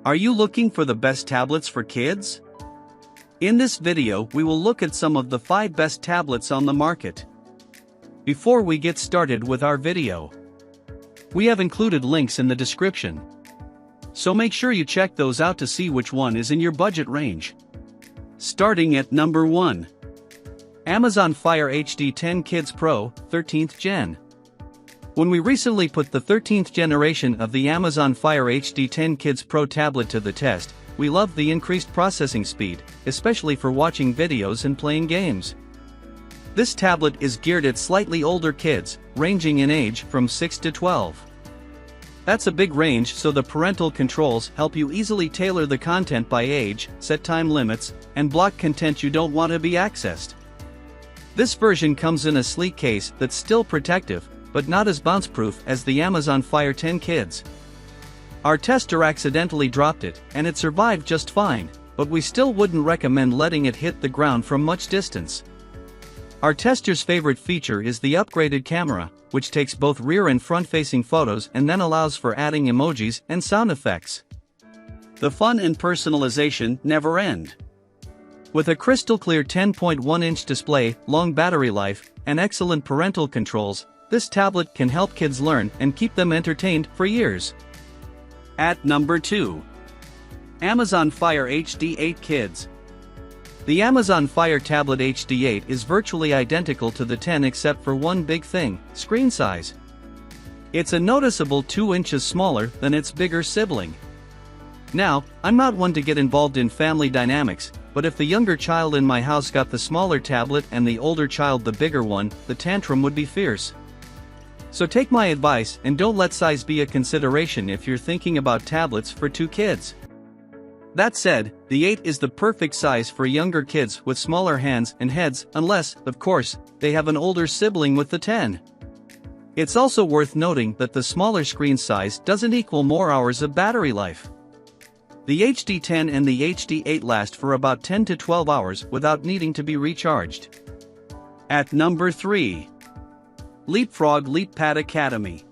Are you looking for the best tablets for kids? In this video, we will look at some of the 5 best tablets on the market. Before we get started with our video, we have included links in the description. So make sure you check those out to see which one is in your budget range. Starting at number 1. Amazon Fire HD 10 Kids Pro, 13th Gen. When we recently put the 13th generation of the Amazon Fire HD 10 Kids Pro tablet to the test, we loved the increased processing speed, especially for watching videos and playing games. This tablet is geared at slightly older kids, ranging in age from 6 to 12. That's a big range, so the parental controls help you easily tailor the content by age, set time limits, and block content you don't want to be accessed. This version comes in a sleek case that's still protective, but not as bounce-proof as the Amazon Fire 10 Kids. Our tester accidentally dropped it, and it survived just fine, but we still wouldn't recommend letting it hit the ground from much distance. Our tester's favorite feature is the upgraded camera, which takes both rear and front-facing photos and then allows for adding emojis and sound effects. The fun and personalization never end. With a crystal-clear 10.1-inch display, long battery life, and excellent parental controls, this tablet can help kids learn and keep them entertained for years. At number 2. Amazon Fire HD 8 Kids. The Amazon Fire Tablet HD 8 is virtually identical to the 10 except for one big thing: screen size. It's a noticeable 2 inches smaller than its bigger sibling. Now, I'm not one to get involved in family dynamics, but if the younger child in my house got the smaller tablet and the older child the bigger one, the tantrum would be fierce. So take my advice and don't let size be a consideration if you're thinking about tablets for 2 kids. That said, the 8 is the perfect size for younger kids with smaller hands and heads, unless, of course, they have an older sibling with the 10. It's also worth noting that the smaller screen size doesn't equal more hours of battery life. The HD 10 and the HD 8 last for about 10 to 12 hours without needing to be recharged. At number 3. Leapfrog LeapPad Academy.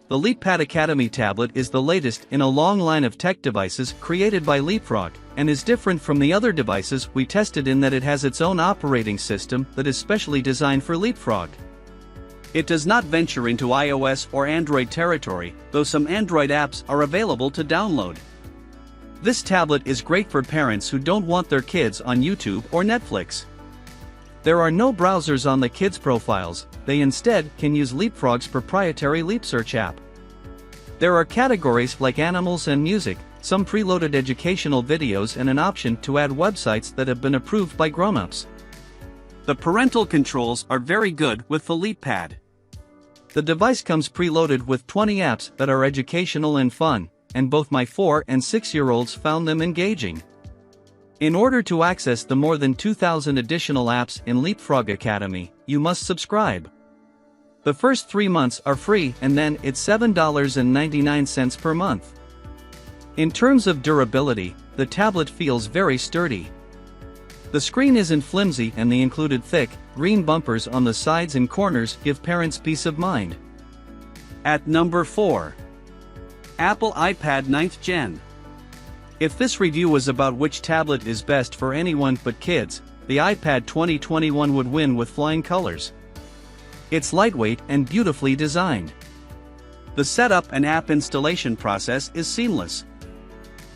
The LeapPad Academy tablet is the latest in a long line of tech devices created by Leapfrog, and is different from the other devices we tested in that it has its own operating system that is specially designed for Leapfrog. It does not venture into iOS or Android territory, though some Android apps are available to download. This tablet is great for parents who don't want their kids on YouTube or Netflix. There are no browsers on the kids' profiles, they instead can use Leapfrog's proprietary Leap Search app. There are categories like animals and music, some preloaded educational videos and an option to add websites that have been approved by grown-ups. The parental controls are very good with the LeapPad. The device comes preloaded with 20 apps that are educational and fun, and both my 4- and 6-year-olds found them engaging. In order to access the more than 2,000 additional apps in Leapfrog Academy, you must subscribe. The first 3 months are free and then it's $7.99 per month. In terms of durability, the tablet feels very sturdy. The screen isn't flimsy and the included thick, green bumpers on the sides and corners give parents peace of mind. At number 4. Apple iPad 9th Gen. If this review was about which tablet is best for anyone but kids, the iPad 2021 would win with flying colors. It's lightweight and beautifully designed. The setup and app installation process is seamless.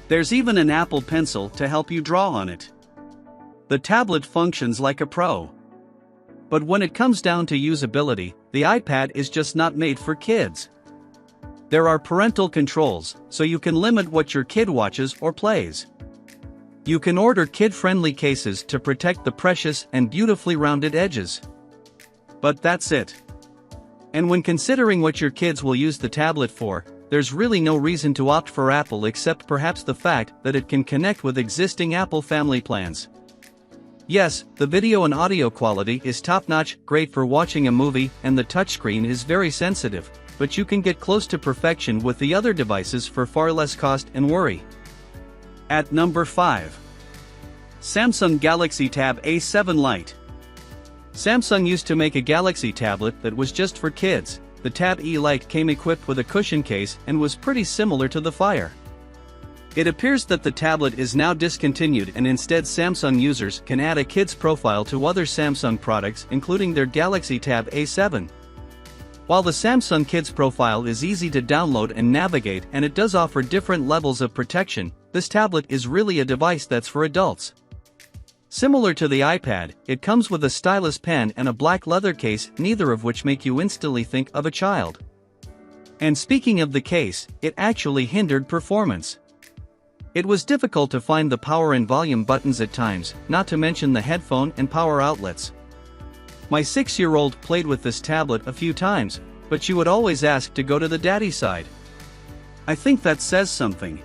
There's even an Apple Pencil to help you draw on it. The tablet functions like a pro. But when it comes down to usability, the iPad is just not made for kids. There are parental controls, so you can limit what your kid watches or plays. You can order kid-friendly cases to protect the precious and beautifully rounded edges. But that's it. And when considering what your kids will use the tablet for, there's really no reason to opt for Apple except perhaps the fact that it can connect with existing Apple family plans. Yes, the video and audio quality is top-notch, great for watching a movie, and the touchscreen is very sensitive, but you can get close to perfection with the other devices for far less cost and worry. At number 5. Samsung Galaxy Tab A7 Lite. Samsung used to make a Galaxy tablet that was just for kids. The Tab E Lite came equipped with a cushion case and was pretty similar to the Fire. It appears that the tablet is now discontinued and instead Samsung users can add a kid's profile to other Samsung products including their Galaxy Tab A7. While the Samsung Kids profile is easy to download and navigate and it does offer different levels of protection, this tablet is really a device that's for adults. Similar to the iPad, it comes with a stylus pen and a black leather case, neither of which make you instantly think of a child. And speaking of the case, it actually hindered performance. It was difficult to find the power and volume buttons at times, not to mention the headphone and power outlets. My 6-year-old played with this tablet a few times, but she would always ask to go to the daddy side. I think that says something.